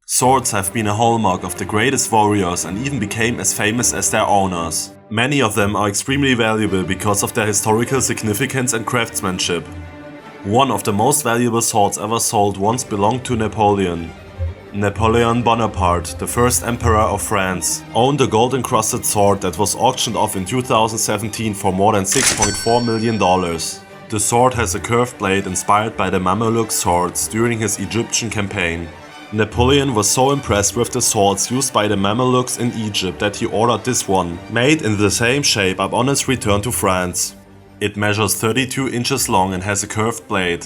Swords have been a hallmark of the greatest warriors and even became as famous as their owners. Many of them are extremely valuable because of their historical significance and craftsmanship. One of the most valuable swords ever sold once belonged to Napoleon. Napoleon Bonaparte, the first emperor of France, owned a gold-encrusted sword that was auctioned off in 2017 for more than $6.4 million. The sword has a curved blade inspired by the Mameluke swords during his Egyptian campaign. Napoleon was so impressed with the swords used by the Mamelukes in Egypt that he ordered this one, made in the same shape, upon his return to France. It measures 32 inches long and has a curved blade.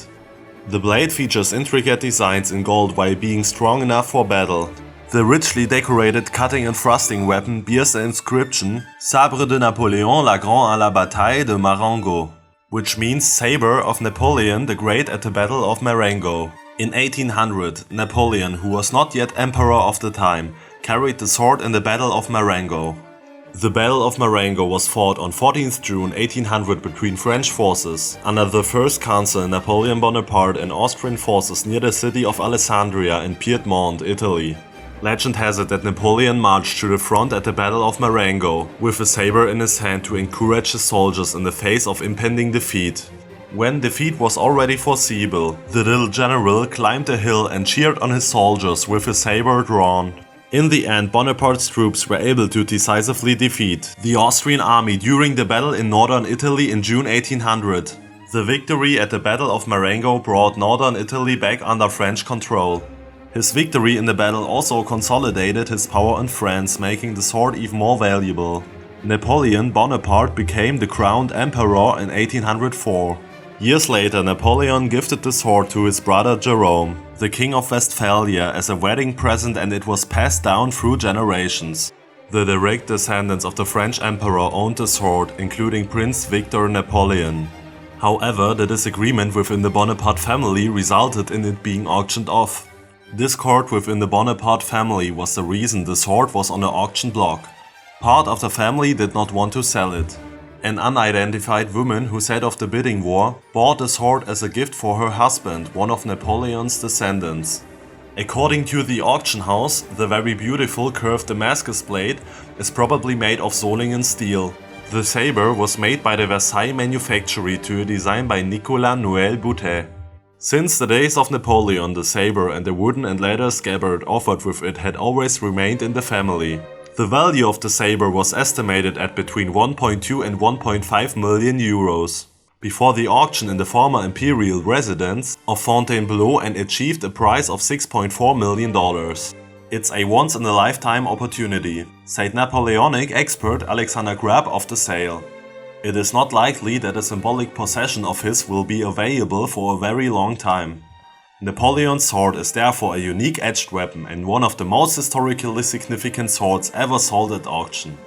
The blade features intricate designs in gold while being strong enough for battle. The richly decorated cutting and thrusting weapon bears the inscription Sabre de Napoléon le Grand à la bataille de Marengo, which means Sabre of Napoleon the Great at the Battle of Marengo. In 1800, Napoleon, who was not yet emperor of the time, carried the sword in the Battle of Marengo. The Battle of Marengo was fought on 14th June 1800 between French forces under the first consul Napoleon Bonaparte and Austrian forces near the city of Alessandria in Piedmont, Italy. Legend has it that Napoleon marched to the front at the Battle of Marengo with a saber in his hand to encourage his soldiers in the face of impending defeat. When defeat was already foreseeable, the little general climbed a hill and cheered on his soldiers with his saber drawn. In the end, Bonaparte's troops were able to decisively defeat the Austrian army during the battle in northern Italy in June 1800. The victory at the Battle of Marengo brought northern Italy back under French control. His victory in the battle also consolidated his power in France, making the sword even more valuable. Napoleon Bonaparte became the crowned emperor in 1804. Years later, Napoleon gifted the sword to his brother Jerome, the King of Westphalia, as a wedding present, and it was passed down through generations. The direct descendants of the French emperor owned the sword, including Prince Victor Napoleon. However, the disagreement within the Bonaparte family resulted in it being auctioned off. Discord within the Bonaparte family was the reason the sword was on the auction block. Part of the family did not want to sell it. An unidentified woman who set off the bidding war bought the sword as a gift for her husband, one of Napoleon's descendants. According to the auction house, the very beautiful curved Damascus blade is probably made of Solingen steel. The saber was made by the Versailles manufactory to a design by Nicolas Noël Boutet. Since the days of Napoleon, the saber and the wooden and leather scabbard offered with it had always remained in the family. The value of the saber was estimated at between 1.2 and 1.5 million euros. Before the auction in the former imperial residence of Fontainebleau and achieved a price of $6.4 million. It's a once-in-a-lifetime opportunity, said Napoleonic expert Alexander Grab of the sale. It is not likely that a symbolic possession of his will be available for a very long time. Napoleon's sword is therefore a unique edged weapon and one of the most historically significant swords ever sold at auction.